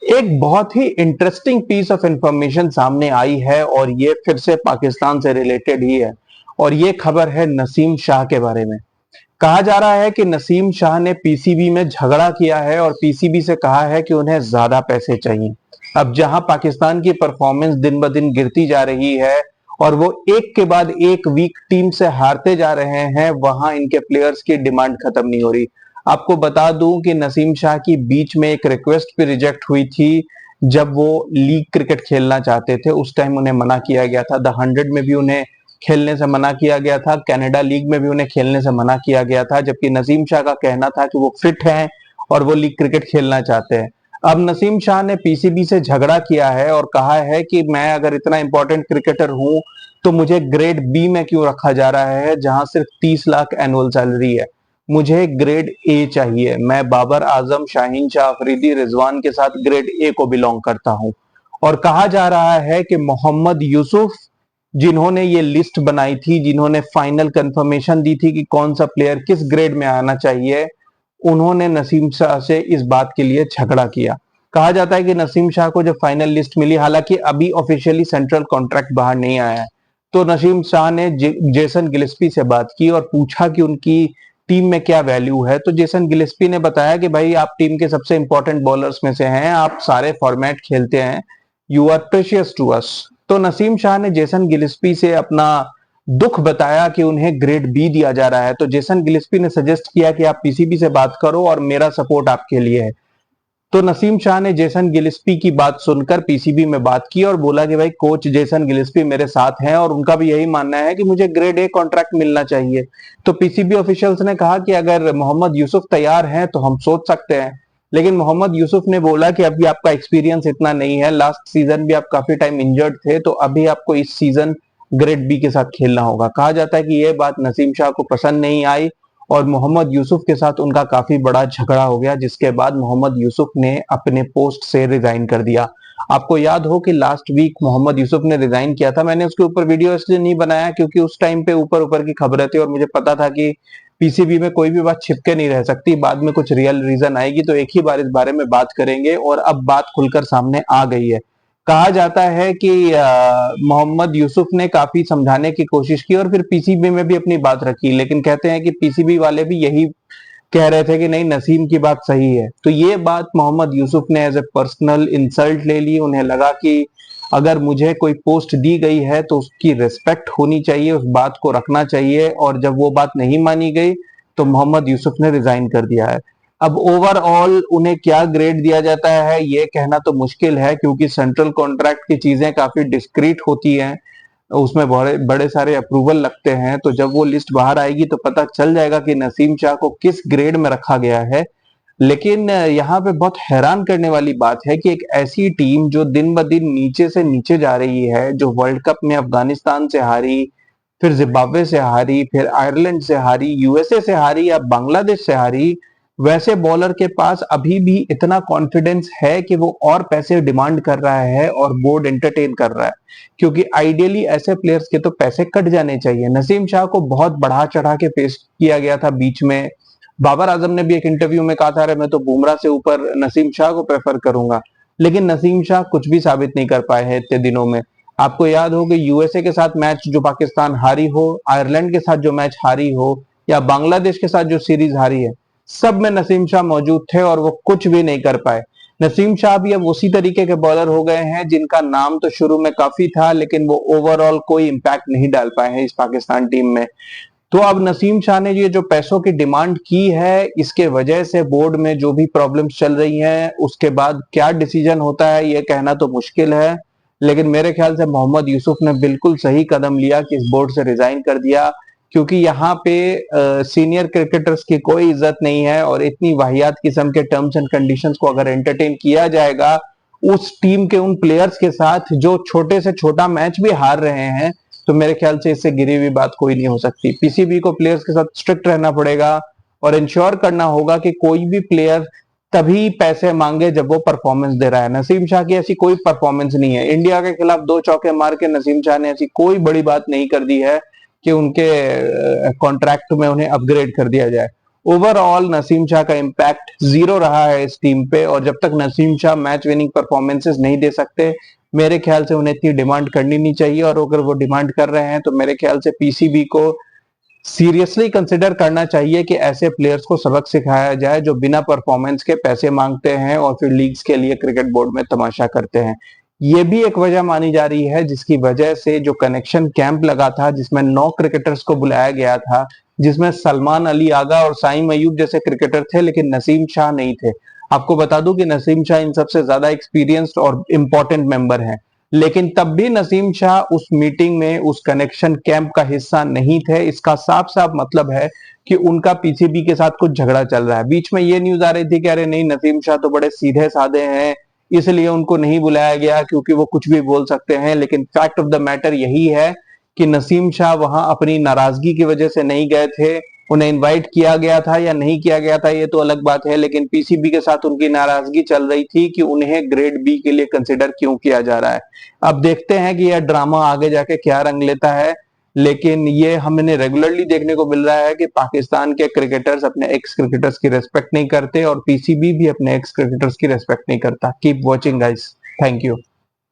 एक बहुत ही interesting piece of information सामने आई है और ये फिर से पाकिस्तान से रिलेटेड ही है। और ये खबर है नसीम शाह के बारे में। कहा जा रहा है कि नसीम शाह ने पीसीबी में झगड़ा किया है और पीसीबी से कहा है कि उन्हें ज्यादा पैसे चाहिए। अब जहां पाकिस्तान की परफॉर्मेंस दिन ब दिन गिरती जा रही है और वो एक के बाद एक वीक टीम से हारते जा रहे हैं, वहां इनके प्लेयर्स की डिमांड खत्म नहीं हो रही। आपको बता दूं कि नसीम शाह की बीच में एक रिक्वेस्ट भी रिजेक्ट हुई थी। जब वो लीग क्रिकेट खेलना चाहते थे उस टाइम उन्हें मना किया गया था। द 100 में भी उन्हें खेलने से मना किया गया था, कनाडा लीग में भी उन्हें खेलने से मना किया गया था, जबकि नसीम शाह का कहना था कि वो फिट हैं और वो लीग क्रिकेट खेलना चाहते हैं। अब नसीम शाह ने पीसीबी से झगड़ा किया है और कहा है कि मैं अगर इतना इंपॉर्टेंट क्रिकेटर हूं तो मुझे ग्रेड बी में क्यों रखा जा रहा है जहां सिर्फ 30 लाख एनुअल सैलरी है। मुझे ग्रेड ए चाहिए। मैं बाबर आजम, शाहीन शाह अफरीदी, रिजवान के साथ ग्रेड ए को बिलोंग करता हूं। और कहा जा रहा है कि मोहम्मद यूसुफ, जिन्होंने ये लिस्ट बनाई थी, जिन्होंने फाइनल कंफर्मेशन दी थी कि कौन सा प्लेयर किस ग्रेड में आना चाहिए, उन्होंने नसीम शाह से इस बात के लिए झगड़ा किया। कहा जाता है कि नसीम शाह को जब फाइनल लिस्ट मिली, हालांकि अभी ऑफिशियली सेंट्रल कॉन्ट्रैक्ट बाहर नहीं आया है, तो नसीम शाह ने जेसन गिलेस्पी से बात की और पूछा कि उनकी टीम में क्या वैल्यू है। तो जेसन गिलेस्पी ने बताया कि भाई आप टीम के सबसे इंपॉर्टेंट बॉलर्स में से हैं, आप सारे फॉर्मेट खेलते हैं, you are precious to us. तो नसीम शाह ने जेसन गिलेस्पी से अपना दुख बताया कि उन्हें ग्रेड बी दिया जा रहा है। तो जेसन गिलेस्पी ने सजेस्ट किया कि आप पीसीबी से बात करो और मेरा सपोर्ट आपके लिए है। तो नसीम शाह ने जेसन गिलेस्पी की बात सुनकर पीसीबी में बात की और बोला कि भाई कोच जेसन गिलेस्पी मेरे साथ हैं और उनका भी यही मानना है कि मुझे ग्रेड ए कॉन्ट्रैक्ट मिलना चाहिए। तो पीसीबी ऑफिशियल्स ने कहा कि अगर मोहम्मद यूसुफ तैयार हैं तो हम सोच सकते हैं। लेकिन मोहम्मद यूसुफ ने बोला कि अभी आपका एक्सपीरियंस इतना नहीं है, लास्ट सीजन भी आप काफी टाइम इंजर्ड थे, तो अभी आपको इस सीजन ग्रेड बी के साथ खेलना होगा। कहा जाता है कि यह बात नसीम शाह को पसंद नहीं आई और मोहम्मद यूसुफ के साथ उनका काफी बड़ा झगड़ा हो गया, जिसके बाद मोहम्मद यूसुफ ने अपने पोस्ट से रिजाइन कर दिया। आपको याद हो कि लास्ट वीक मोहम्मद यूसुफ ने रिजाइन किया था। मैंने उसके ऊपर वीडियो इसलिए नहीं बनाया क्योंकि उस टाइम पे ऊपर ऊपर की खबरें थी और मुझे पता था कि पीसीबी में कोई भी बात छिपके नहीं रह सकती, बाद में कुछ रियल रीजन आएगी तो एक ही बार इस बारे में बात करेंगे। और अब बात खुलकर सामने आ गई है। कहा जाता है कि मोहम्मद यूसुफ ने काफी समझाने की कोशिश की और फिर पीसीबी में भी अपनी बात रखी, लेकिन कहते हैं कि पीसीबी वाले भी यही कह रहे थे कि नहीं, नसीम की बात सही है। तो ये बात मोहम्मद यूसुफ ने एज ए पर्सनल इंसल्ट ले ली। उन्हें लगा कि अगर मुझे कोई पोस्ट दी गई है तो उसकी रिस्पेक्ट होनी चाहिए, उस बात को रखना चाहिए। और जब वो बात नहीं मानी गई तो मोहम्मद यूसुफ ने रिजाइन कर दिया है। अब ओवरऑल उन्हें क्या ग्रेड दिया जाता है ये कहना तो मुश्किल है, क्योंकि सेंट्रल कॉन्ट्रैक्ट की चीजें काफी डिस्क्रीट होती हैं, उसमें बड़े बड़े सारे अप्रूवल लगते हैं। तो जब वो लिस्ट बाहर आएगी तो पता चल जाएगा कि नसीम शाह को किस ग्रेड में रखा गया है। लेकिन यहाँ पे बहुत हैरान करने वाली बात है कि एक ऐसी टीम जो दिन ब दिन नीचे से नीचे जा रही है, जो वर्ल्ड कप में अफगानिस्तान से हारी, फिर जिम्बाब्वे से हारी, फिर आयरलैंड से हारी, यूएसए से हारी या बांग्लादेश से हारी, वैसे बॉलर के पास अभी भी इतना कॉन्फिडेंस है कि वो और पैसे डिमांड कर रहा है और बोर्ड एंटरटेन कर रहा है। क्योंकि आइडियली ऐसे प्लेयर्स के तो पैसे कट जाने चाहिए। नसीम शाह को बहुत बढ़ा चढ़ा के पेश किया गया था बीच में। बाबर आजम ने भी एक इंटरव्यू में कहा था, अरे मैं तो बुमराह से ऊपर नसीम शाह को प्रेफर करूंगा। लेकिन नसीम शाह कुछ भी साबित नहीं कर पाए हैं इतने दिनों में। आपको याद हो कि यूएसए के साथ मैच जो पाकिस्तान हारी हो, आयरलैंड के साथ जो मैच हारी हो, या बांग्लादेश के साथ जो सीरीज हारी है, सब में नसीम शाह मौजूद थे और वो कुछ भी नहीं कर पाए। नसीम शाह भी अब उसी तरीके के बॉलर हो गए हैं जिनका नाम तो शुरू में काफी था, लेकिन वो ओवरऑल कोई इंपैक्ट नहीं डाल पाए हैं इस पाकिस्तान टीम में। तो अब नसीम शाह ने ये जो पैसों की डिमांड की है, इसके वजह से बोर्ड में जो भी प्रॉब्लम्स चल रही हैं, उसके बाद क्या डिसीजन होता है ये कहना तो मुश्किल है। लेकिन मेरे ख्याल से मोहम्मद यूसुफ ने बिल्कुल सही कदम लिया कि इस बोर्ड से रिजाइन कर दिया, क्योंकि यहाँ पे सीनियर क्रिकेटर्स की कोई इज्जत नहीं है। और इतनी वाहियात किस्म के टर्म्स एंड कंडीशंस को अगर एंटरटेन किया जाएगा उस टीम के उन प्लेयर्स के साथ जो छोटे से छोटा मैच भी हार रहे हैं, तो मेरे ख्याल से इससे गिरी हुई बात कोई नहीं हो सकती। पीसीबी को प्लेयर्स के साथ स्ट्रिक्ट रहना पड़ेगा और इंश्योर करना होगा कि कोई भी प्लेयर तभी पैसे मांगे जब वो परफॉर्मेंस दे रहा है। नसीम शाह की ऐसी कोई परफॉर्मेंस नहीं है। इंडिया के खिलाफ 2 चौके मार के नसीम शाह ने ऐसी कोई बड़ी बात नहीं कर दी है कि उनके कॉन्ट्रैक्ट में उन्हें अपग्रेड कर दिया जाए। ओवरऑल नसीम शाह का इम्पैक्ट जीरो रहा है इस टीम पे, और जब तक Naseem Shah match winning performances नहीं दे सकते, मेरे ख्याल से उन्हें इतनी डिमांड करनी नहीं चाहिए। और अगर वो डिमांड कर रहे हैं तो मेरे ख्याल से पीसीबी को सीरियसली कंसिडर करना चाहिए कि ऐसे प्लेयर्स को सबक सिखाया जाए जो बिना परफॉर्मेंस के पैसे मांगते हैं और फिर लीग्स के लिए क्रिकेट बोर्ड में तमाशा करते हैं। ये भी एक वजह मानी जा रही है जिसकी वजह से जो कनेक्शन कैंप लगा था, जिसमें 9 क्रिकेटर्स को बुलाया गया था, जिसमें सलमान अली आगा और साइम अयूब जैसे क्रिकेटर थे, लेकिन नसीम शाह नहीं थे। आपको बता दूं कि नसीम शाह इन सबसे ज्यादा एक्सपीरियंस्ड और इंपॉर्टेंट मेंबर हैं, लेकिन तब भी नसीम शाह उस मीटिंग में, उस कनेक्शन कैंप का हिस्सा नहीं थे। इसका साफ साफ मतलब है कि उनका पीसीबी के साथ कुछ झगड़ा चल रहा है। बीच में ये न्यूज आ रही थी कि अरे नहीं, नसीम शाह तो बड़े सीधे साधे हैं, इसलिए उनको नहीं बुलाया गया क्योंकि वो कुछ भी बोल सकते हैं। लेकिन फैक्ट ऑफ द मैटर यही है कि नसीम शाह वहां अपनी नाराजगी की वजह से नहीं गए थे। उन्हें इनवाइट किया गया था या नहीं किया गया था ये तो अलग बात है, लेकिन पीसीबी के साथ उनकी नाराजगी चल रही थी कि उन्हें ग्रेड बी के लिए कंसिडर क्यों किया जा रहा है। अब देखते हैं कि यह ड्रामा आगे जाके क्या रंग लेता है, लेकिन ये हमने रेगुलरली देखने को मिल रहा है कि पाकिस्तान के क्रिकेटर्स अपने एक्स क्रिकेटर्स की रेस्पेक्ट नहीं करते और पीसीबी भी अपने एक्स क्रिकेटर्स की रेस्पेक्ट नहीं करता। Keep watching guys, thank you.